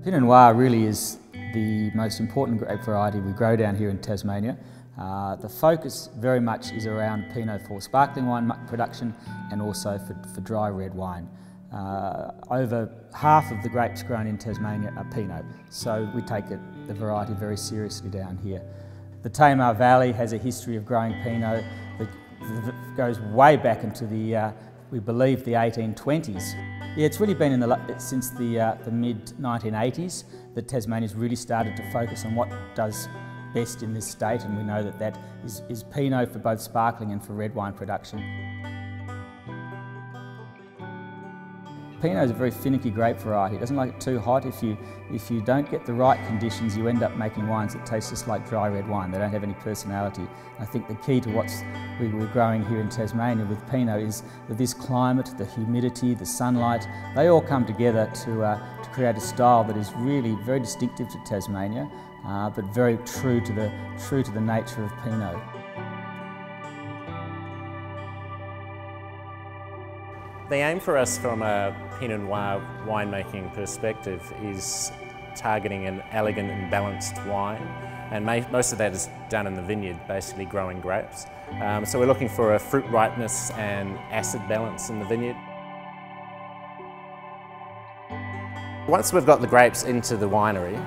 Pinot Noir really is the most important grape variety we grow down here in Tasmania. The focus very much is around Pinot for sparkling wine production and also for dry red wine. Over half of the grapes grown in Tasmania are Pinot, so we take the variety very seriously down here. The Tamar Valley has a history of growing Pinot that goes way back into we believe the 1820s. Yeah, it's really been since the mid-1980s that Tasmania's really started to focus on what does best in this state, and we know that is Pinot for both sparkling and for red wine production. Pinot is a very finicky grape variety. It doesn't like it too hot. If you don't get the right conditions, you end up making wines that taste just like dry red wine. They don't have any personality. I think the key to what we're growing here in Tasmania with Pinot is that this climate, the humidity, the sunlight, they all come together to create a style that is really very distinctive to Tasmania, but very true to the nature of Pinot. The aim for us from a Pinot Noir winemaking perspective is targeting an elegant and balanced wine, and most of that is done in the vineyard, basically growing grapes. So we're looking for a fruit ripeness and acid balance in the vineyard. Once we've got the grapes into the winery,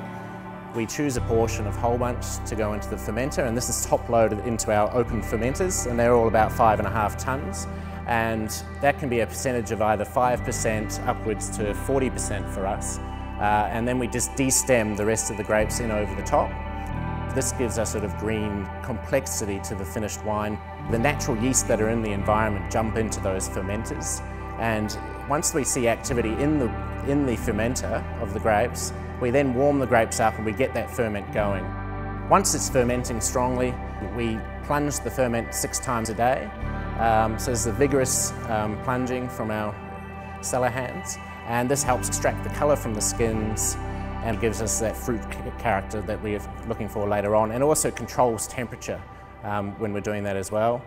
we choose a portion of whole bunch to go into the fermenter, and this is top loaded into our open fermenters, and they're all about 5.5 tonnes. And that can be a percentage of either 5% upwards to 40% for us. And then we just destem the rest of the grapes in over the top. This gives us sort of green complexity to the finished wine. The natural yeast that are in the environment jump into those fermenters, and once we see activity in the fermenter of the grapes, we then warm the grapes up and we get that ferment going. Once it's fermenting strongly, we plunge the ferment 6 times a day. So there's a vigorous plunging from our cellar hands, and this helps extract the colour from the skins and gives us that fruit character that we're looking for later on, and also controls temperature when we're doing that as well.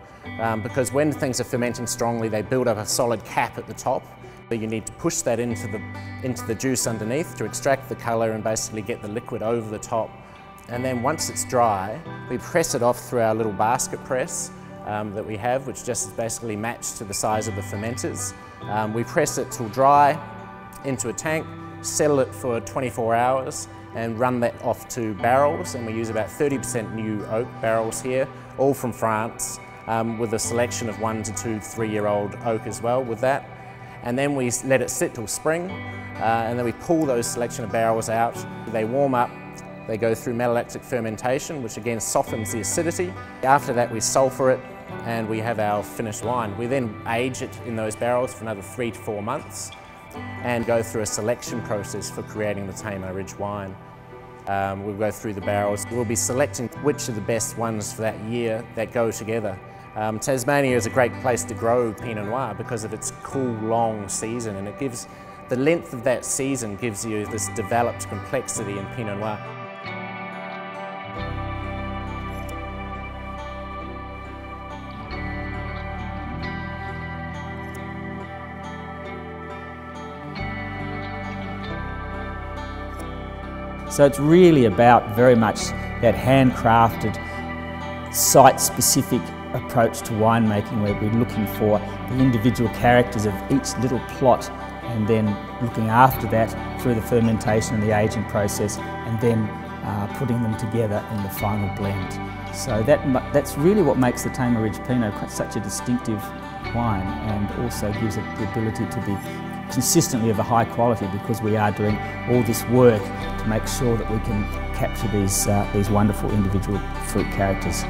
Because when things are fermenting strongly, they build up a solid cap at the top. You need to push that into the juice underneath to extract the colour and basically get the liquid over the top. And then once it's dry, we press it off through our little basket press that we have, which just is basically matched to the size of the fermenters. We press it till dry into a tank, settle it for 24 hours and run that off to barrels, and we use about 30% new oak barrels here, all from France, with a selection of 1 to 2, 3-year-old oak as well with that. And then we let it sit till spring, and then we pull those selection of barrels out. They warm up, they go through malolactic fermentation, which again softens the acidity. After that we sulphur it and we have our finished wine. We then age it in those barrels for another 3 to 4 months and go through a selection process for creating the Tamar Ridge wine. We'll go through the barrels. We'll be selecting which are the best ones for that year that go together. Tasmania is a great place to grow Pinot Noir because of its cool, long season, and it gives the length of that season gives you this developed complexity in Pinot Noir. So it's really about very much that handcrafted, site-specific approach to winemaking, where we're looking for the individual characters of each little plot and then looking after that through the fermentation and the aging process, and then putting them together in the final blend. So that's really what makes the Tamar Ridge Pinot such a distinctive wine, and also gives it the ability to be consistently of a high quality, because we are doing all this work to make sure that we can capture these wonderful individual fruit characters.